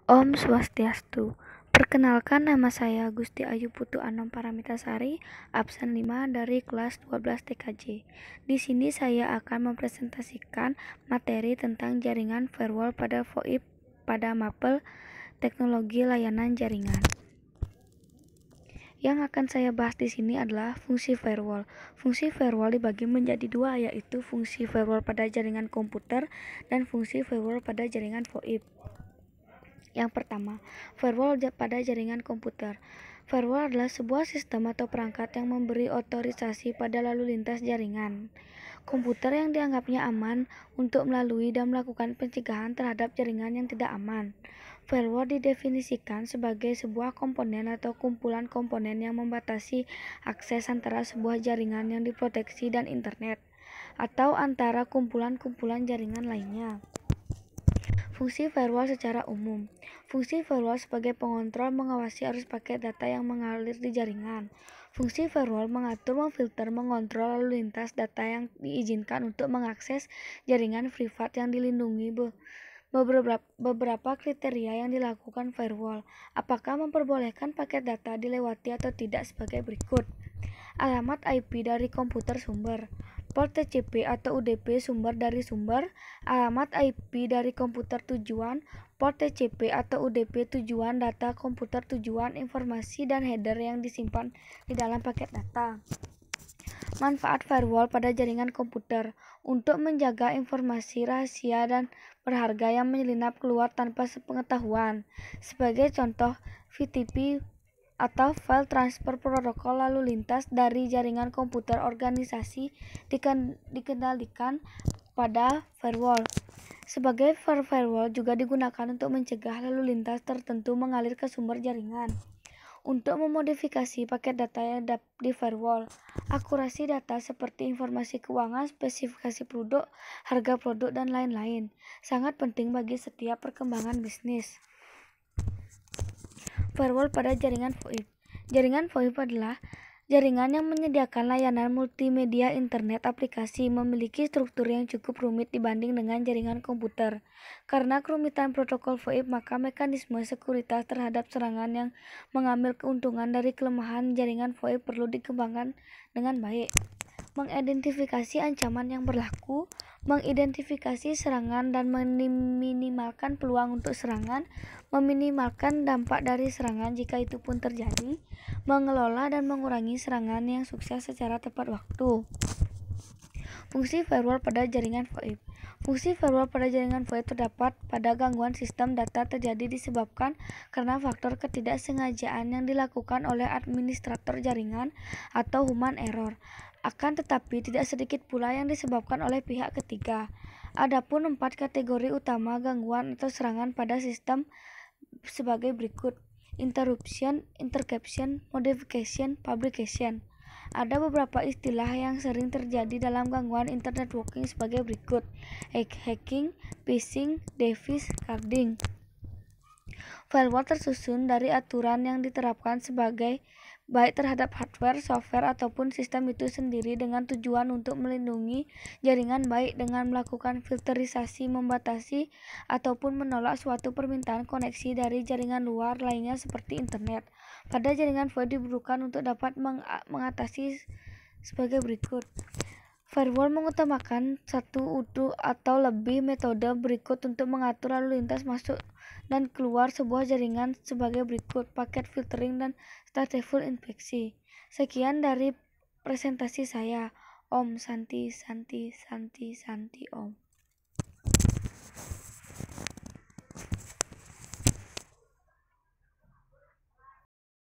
Om Swastiastu. Perkenalkan, nama saya Gusti Ayu Putu Anom Paramitasari, absen 5 dari kelas 12 TKJ. Di sini saya akan mempresentasikan materi tentang jaringan firewall pada VoIP pada mapel teknologi layanan jaringan. Yang akan saya bahas di sini adalah fungsi firewall. Fungsi firewall dibagi menjadi dua, yaitu fungsi firewall pada jaringan komputer dan fungsi firewall pada jaringan VoIP. Yang pertama, firewall pada jaringan komputer. Firewall adalah sebuah sistem atau perangkat yang memberi otorisasi pada lalu lintas jaringan komputer yang dianggapnya aman untuk melalui dan melakukan pencegahan terhadap jaringan yang tidak aman. Firewall didefinisikan sebagai sebuah komponen atau kumpulan komponen yang membatasi akses antara sebuah jaringan yang diproteksi dan internet, atau antara kumpulan-kumpulan jaringan lainnya. Fungsi firewall secara umum. Fungsi firewall sebagai pengontrol mengawasi arus paket data yang mengalir di jaringan. Fungsi firewall mengatur, memfilter, mengontrol lalu lintas data yang diizinkan untuk mengakses jaringan privat yang dilindungi. Beberapa kriteria yang dilakukan firewall. Apakah memperbolehkan paket data dilewati atau tidak sebagai berikut. Alamat IP dari komputer sumber, port TCP atau UDP sumber dari sumber, alamat IP dari komputer tujuan, port TCP atau UDP tujuan data komputer tujuan, informasi dan header yang disimpan di dalam paket data. Manfaat firewall pada jaringan komputer untuk menjaga informasi rahasia dan berharga yang menyelinap keluar tanpa sepengetahuan. Sebagai contoh, VTP atau File Transfer Protocol lalu lintas dari jaringan komputer organisasi dikendalikan pada firewall. Sebagai firewall juga digunakan untuk mencegah lalu lintas tertentu mengalir ke sumber jaringan. Untuk memodifikasi paket data yang di firewall, akurasi data seperti informasi keuangan, spesifikasi produk, harga produk, dan lain-lain sangat penting bagi setiap perkembangan bisnis. Firewall pada jaringan VoIP. Jaringan VoIP adalah jaringan yang menyediakan layanan multimedia internet aplikasi, memiliki struktur yang cukup rumit dibanding dengan jaringan komputer. Karena kerumitan protokol VoIP, maka mekanisme sekuritas terhadap serangan yang mengambil keuntungan dari kelemahan jaringan VoIP perlu dikembangkan dengan baik. Mengidentifikasi ancaman yang berlaku, mengidentifikasi serangan dan meminimalkan peluang untuk serangan, meminimalkan dampak dari serangan jika itu pun terjadi, mengelola dan mengurangi serangan yang sukses secara tepat waktu. Fungsi firewall pada jaringan VoIP. Fungsi firewall pada jaringan VoIP terdapat pada gangguan sistem data terjadi disebabkan karena faktor ketidaksengajaan yang dilakukan oleh administrator jaringan atau human error. Akan tetapi tidak sedikit pula yang disebabkan oleh pihak ketiga. Adapun 4 kategori utama gangguan atau serangan pada sistem sebagai berikut: interruption, interception, modification, fabrication. Ada beberapa istilah yang sering terjadi dalam gangguan internet networking sebagai berikut: hacking, phishing, device carding. Firewall tersusun dari aturan yang diterapkan sebagai baik terhadap hardware, software, ataupun sistem itu sendiri dengan tujuan untuk melindungi jaringan, baik dengan melakukan filterisasi, membatasi, ataupun menolak suatu permintaan koneksi dari jaringan luar lainnya seperti internet. Pada jaringan VoIP diperlukan untuk dapat mengatasi sebagai berikut. Firewall mengutamakan satu atau lebih metode berikut untuk mengatur lalu lintas masuk dan keluar sebuah jaringan sebagai berikut: paket filtering dan stateful infeksi. Sekian dari presentasi saya. Om Santi Santi Santi Santi Om.